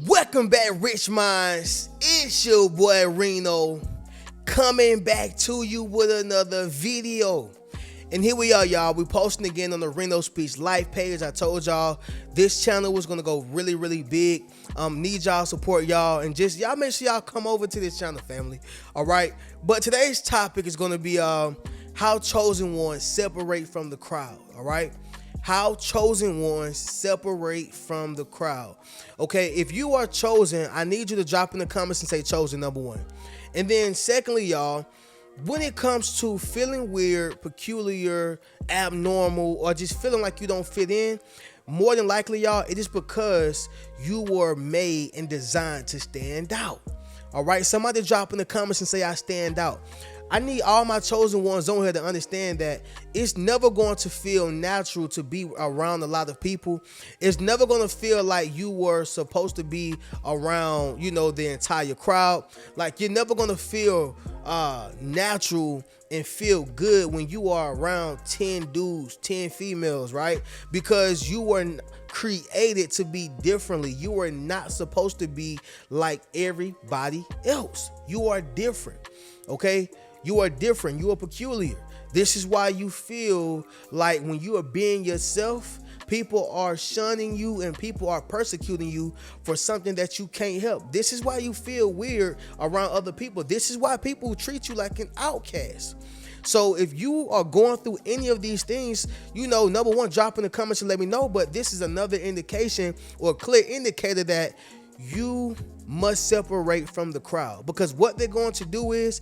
Welcome back, Rich Minds. It's your boy Reno coming back to you with another video. And here we are, y'all. We posting again on the Reno Speaks Life page. I told y'all this channel was gonna go really big. Need y'all support, y'all, and just y'all make sure y'all come over to this channel, family. All right. But today's topic is gonna be how chosen ones separate from the crowd. All right. How chosen ones separate from the crowd. Okay, if you are chosen, I need you to drop in the comments and say chosen, number one. And then secondly, y'all, when it comes to feeling weird, peculiar, abnormal, or just feeling like you don't fit in, more than likely, y'all, it is because you were made and designed to stand out. All right, somebody drop in the comments and say I stand out. I need all my chosen ones on here to understand that it's never going to feel natural to be around a lot of people. It's never going to feel like you were supposed to be around, the entire crowd. Like you're never going to feel natural and feel good when you are around 10 dudes, 10 females, right? Because you were created to be differently. You were not supposed to be like everybody else. You are different, okay? You are different. You are peculiar. This is why you feel like when you are being yourself, people are shunning you and people are persecuting you for something that you can't help. This is why you feel weird around other people. This is why people treat you like an outcast. So if you are going through any of these things, number one, drop in the comments and let me know. But this is another indication or clear indicator that you must separate from the crowd, because what they're going to do is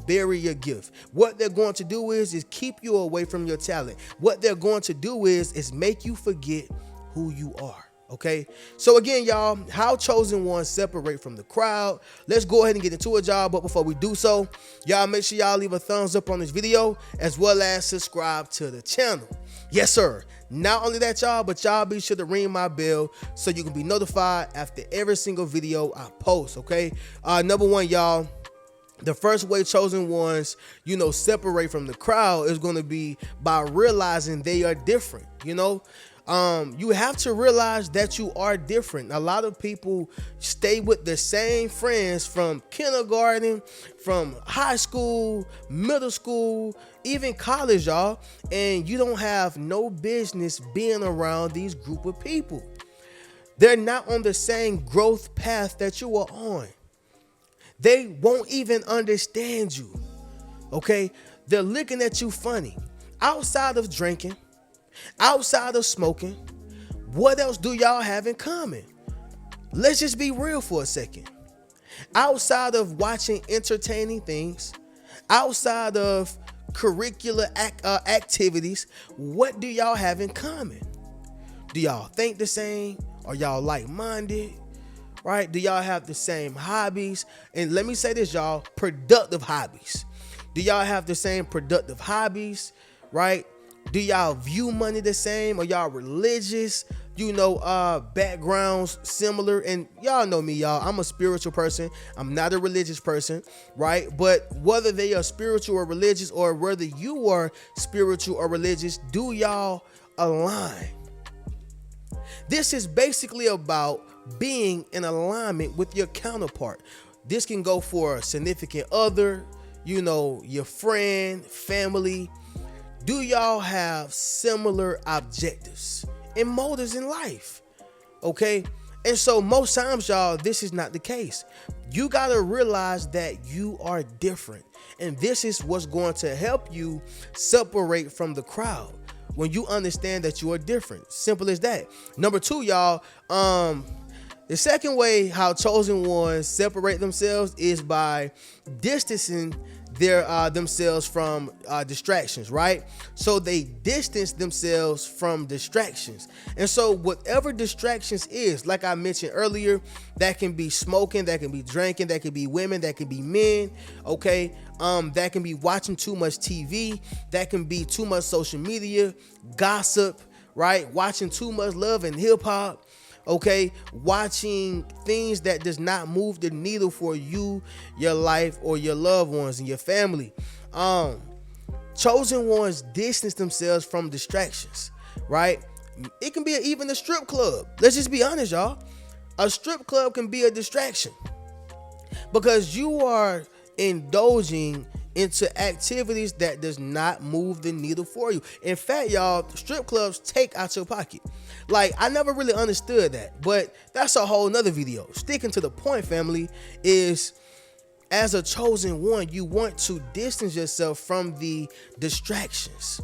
bury your gift. What they're going to do is keep you away from your talent. What they're going to do is make you forget who you are. Okay, so again, y'all, how chosen ones separate from the crowd. Let's go ahead and get into it, y'all. But before we do so, y'all make sure y'all leave a thumbs up on this video as well as subscribe to the channel. Yes, sir. Not only that, y'all, but y'all be sure to ring my bell so you can be notified after every single video I post. Okay, number one, y'all, the first way chosen ones, separate from the crowd is going to be by realizing they are different. You have to realize that you are different. A lot of people stay with the same friends from kindergarten, from high school, middle school, even college, y'all, and you don't have no business being around these group of people. They're not on the same growth path that you are on. They won't even understand you. Okay, they're looking at you funny. Outside of drinking, outside of smoking, what else do y'all have in common? Let's just be real for a second. Outside of watching entertaining things, outside of curricular activities, what do y'all have in common? Do y'all think the same? Are y'all like-minded? Right? Do y'all have the same hobbies? And let me say this, y'all, productive hobbies. Do y'all have the same productive hobbies? Right? Do y'all view money the same? Are y'all religious? Backgrounds similar? And y'all know me, y'all. I'm a spiritual person. I'm not a religious person, right? But whether they are spiritual or religious, or whether you are spiritual or religious, do y'all align? This is basically about being in alignment with your counterpart. This can go for a significant other, your friend, family. Do y'all have similar objectives and motives in life? Okay, and so most times, y'all, this is not the case. You gotta realize that you are different, and this is what's going to help you separate from the crowd. When you understand that you are different, simple as that. Number two, y'all, the second way how chosen ones separate themselves is by distancing themselves from distractions, right? So they distance themselves from distractions. And so whatever distractions is, like I mentioned earlier, that can be smoking, that can be drinking, that can be women, that can be men, okay? That can be watching too much TV, that can be too much social media, gossip, right? Watching too much love and hip hop, okay? Watching things that does not move the needle for you, your life, or your loved ones and your family. Chosen ones distance themselves from distractions, right? It can be even a strip club. Let's just be honest, y'all. A strip club can be a distraction because you are indulging into activities that does not move the needle for you. In fact, y'all, strip clubs take out your pocket. Like, I never really understood that, but that's a whole nother video. Sticking to the point, family, is as a chosen one, you want to distance yourself from the distractions,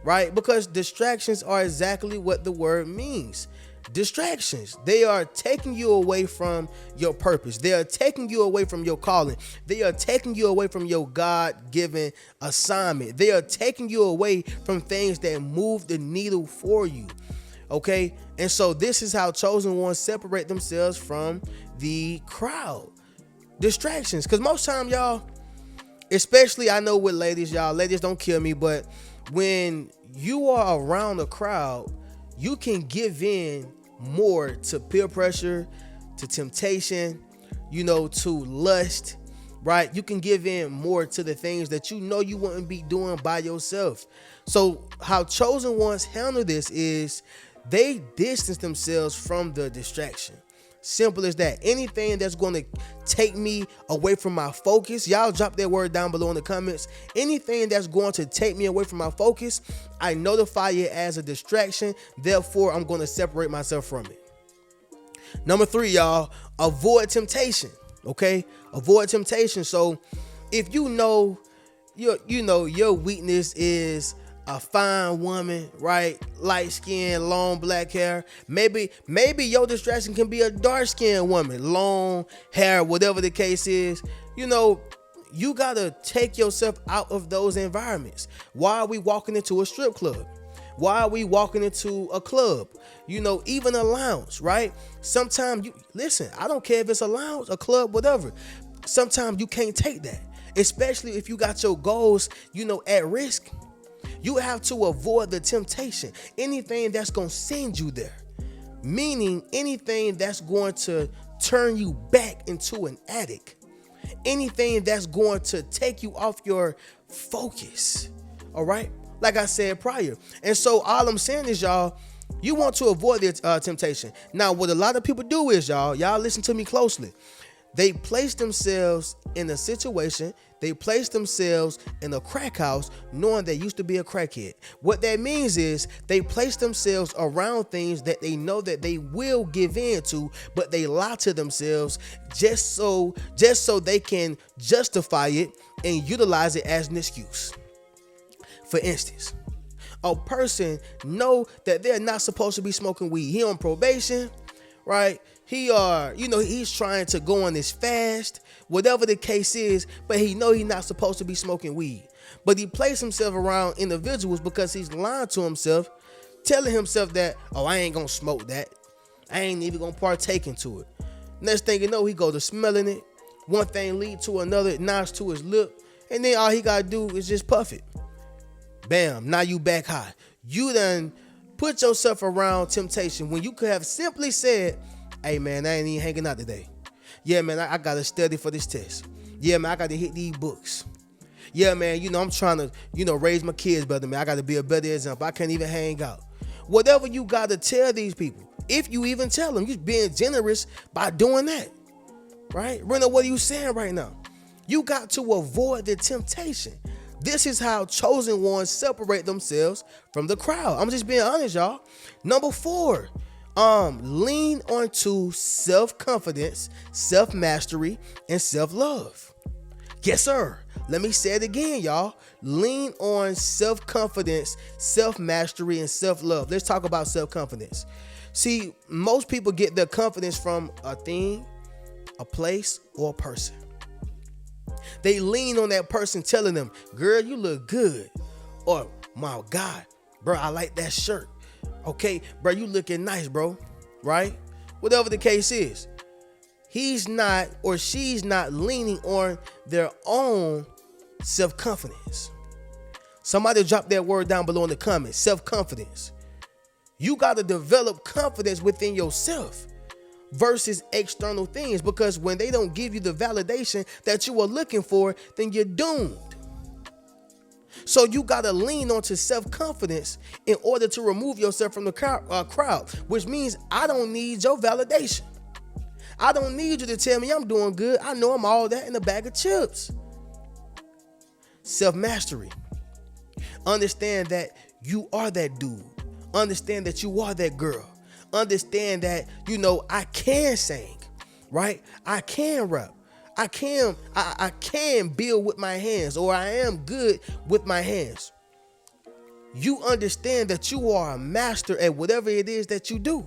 right? Because distractions are exactly what the word means. Distractions. They are taking you away from your purpose. They are taking you away from your calling. They are taking you away from your God-given assignment. They are taking you away from things that move the needle for you. Okay? And so this is how chosen ones separate themselves from the crowd. Distractions. Because most time, y'all, especially I know with ladies, y'all, ladies don't kill me, but when you are around a crowd, you can give in more to peer pressure, to temptation, to lust, right? You can give in more to the things that you know you wouldn't be doing by yourself. So how chosen ones handle this is they distance themselves from the distraction. Simple as that. Anything that's going to take me away from my focus, y'all drop that word down below in the comments. Anything that's going to take me away from my focus, I notify it as a distraction. Therefore, I'm going to separate myself from it. Number 3, y'all, avoid temptation. Okay? Avoid temptation. So if you know your weakness is a fine woman, right? Light skin, long black hair. Maybe your distraction can be a dark skinned woman, long hair, whatever the case is. You gotta take yourself out of those environments. Why are we walking into a strip club? Why are we walking into a club? Even a lounge, right? Sometimes listen, I don't care if it's a lounge, a club, whatever. Sometimes you can't take that, especially if you got your goals, at risk. You have to avoid the temptation. Anything that's going to send you there. Meaning anything that's going to turn you back into an addict. Anything that's going to take you off your focus. All right? Like I said prior. And so all I'm saying is, y'all, you want to avoid the temptation. Now, what a lot of people do is, y'all listen to me closely. They place themselves in a situation, they place themselves in a crack house knowing they used to be a crackhead. What that means is they place themselves around things that they know that they will give in to, but they lie to themselves just so they can justify it and utilize it as an excuse. For instance, a person know that they're not supposed to be smoking weed. He on probation, right? He's trying to go on this fast, whatever the case is, but he know he's not supposed to be smoking weed. But he placed himself around individuals because he's lying to himself, telling himself that, oh, I ain't gonna smoke that. I ain't even gonna partake into it. Next thing you know, he go to smelling it. One thing lead to another, it knocks to his lip, and then all he gotta do is just puff it. Bam, now you back high. You done put yourself around temptation when you could have simply said, hey man, I ain't even hanging out today. Yeah man, I gotta study for this test. Yeah man, I gotta hit these books. Yeah man, I'm trying to, raise my kids better, man. I gotta be a better example. I can't even hang out. Whatever you gotta tell these people, if you even tell them, you're being generous by doing that. Right? Rena, what are you saying right now? You got to avoid the temptation. This is how chosen ones separate themselves from the crowd. I'm just being honest, y'all. Number 4, lean onto self-confidence, self-mastery, and self-love. Yes, sir. Let me say it again, y'all. Lean on self-confidence, self-mastery, and self-love. Let's talk about self-confidence. See, most people get their confidence from a thing, a place, or a person. They lean on that person telling them, girl, you look good. Or, my God, bro, I like that shirt. Okay, bro, you looking nice, bro. Right? Whatever the case is. He's not or she's not leaning on their own self-confidence. Somebody drop that word down below in the comments. Self-confidence. You got to develop confidence within yourself versus external things, because when they don't give you the validation that you are looking for, then you're doomed. So you got to lean onto self-confidence in order to remove yourself from the crowd, which means I don't need your validation. I don't need you to tell me I'm doing good. I know I'm all that in a bag of chips. Self-mastery. Understand that you are that dude. Understand that you are that girl. Understand that, I can sing, right? I can rap. I can build with my hands, or I am good with my hands. You understand that you are a master at whatever it is that you do.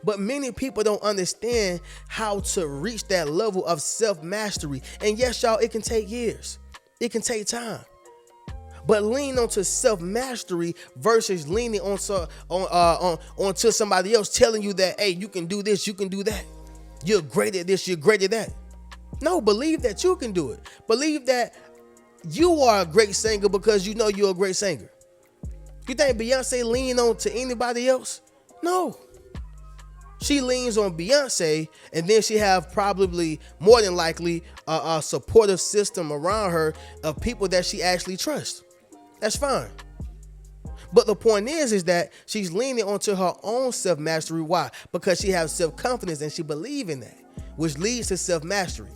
But many people don't understand how to reach that level of self-mastery. And yes, y'all, it can take years. It can take time. But lean onto self-mastery versus leaning onto somebody else telling you that, hey, you can do this, you can do that. You're great at this, you're great at that. No, believe that you can do it. Believe that you are a great singer because you know you're a great singer. You think Beyonce lean on to anybody else? No. She leans on Beyonce, and then she have probably more than likely a supportive system around her of people that she actually trusts. That's fine. But the point is that she's leaning onto her own self-mastery. Why? Because she has self-confidence and she believes in that, which leads to self-mastery.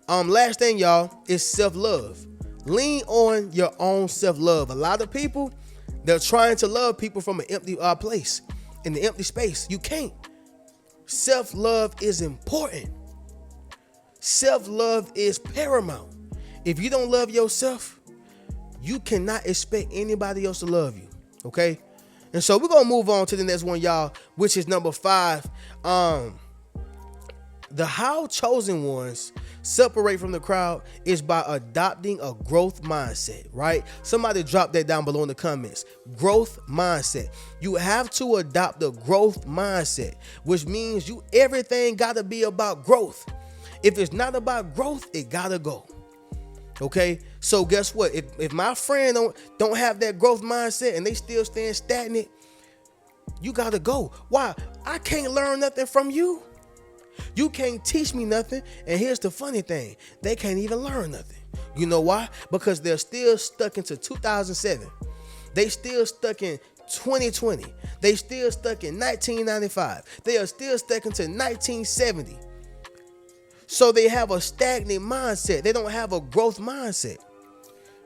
Last thing, y'all, is self-love. Lean on your own self-love. A lot of people, they're trying to love people from an empty place, in the empty space. You can't. Self-love is important. Self-love is paramount. If you don't love yourself, you cannot expect anybody else to love you, okay? And so we're going to move on to the next one, y'all, which is number 5. The how chosen ones separate from the crowd is by adopting a growth mindset, right? Somebody drop that down below in the comments. Growth mindset. You have to adopt the growth mindset, which means everything got to be about growth. If it's not about growth, it got to go. Okay, so guess what? If my friend don't have that growth mindset and they still staying stagnant, you gotta go. Why? I can't learn nothing from you. You can't teach me nothing. And here's the funny thing: they can't even learn nothing. You know why? Because they're still stuck into 2007. They still stuck in 2020. They still stuck in 1995. They are still stuck into 1970. So they have a stagnant mindset. They don't have a growth mindset,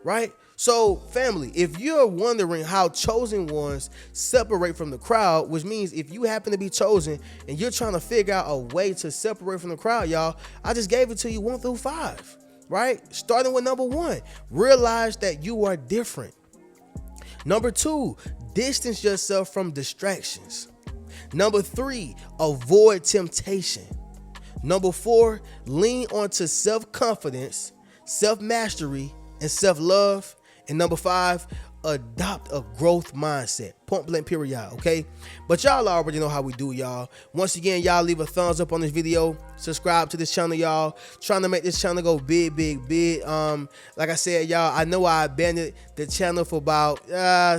right? So family, if you're wondering how chosen ones separate from the crowd, which means if you happen to be chosen and you're trying to figure out a way to separate from the crowd, y'all, I just gave it to you 1 through 5, right? Starting with number 1, realize that you are different. Number 2, distance yourself from distractions. Number 3, avoid temptation. Number 4, lean onto self-confidence, self-mastery, and self-love. And number 5, adopt a growth mindset. Point blank period, okay? But y'all already know how we do, y'all. Once again, y'all leave a thumbs up on this video. Subscribe to this channel, y'all. Trying to make this channel go big, big, big. Like I said, y'all, I know I abandoned the channel for about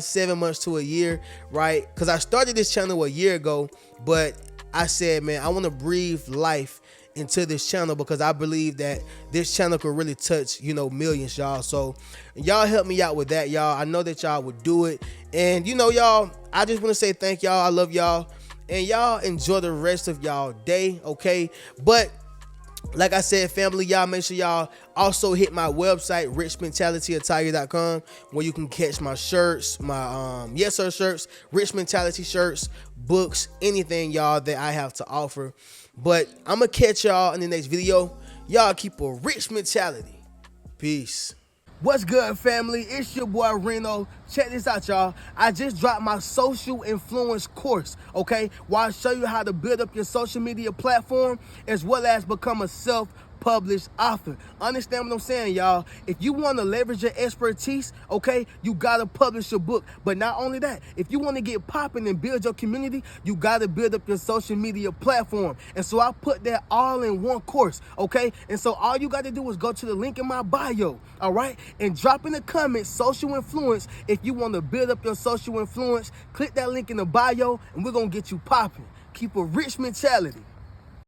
7 months to a year, right? Because I started this channel a year ago, but I said, man, I want to breathe life into this channel because I believe that this channel could really touch, millions, y'all. So y'all help me out with that, y'all. I know that y'all would do it. And y'all, I just want to say thank y'all. I love y'all. And y'all enjoy the rest of y'all day, okay? But like I said, family, y'all make sure y'all also hit my website, richmentalityattire.com, where you can catch my shirts, my Yes Sir shirts, Rich Mentality shirts, books, anything, y'all, that I have to offer. But I'm going to catch y'all in the next video. Y'all keep a rich mentality. Peace. What's good, family? It's your boy Reno. Check this out, y'all. I just dropped my social influence course, okay? Where I show you how to build up your social media platform as well as become a self-published author. Understand what I'm saying, y'all? If you want to leverage your expertise, okay, you got to publish your book. But not only that, if you want to get popping and build your community, you got to build up your social media platform. And so I put that all in one course, okay? And so all you got to do is go to the link in my bio, all right? And drop in the comments, social influence. If you want to build up your social influence, click that link in the bio and we're going to get you popping. Keep a rich mentality.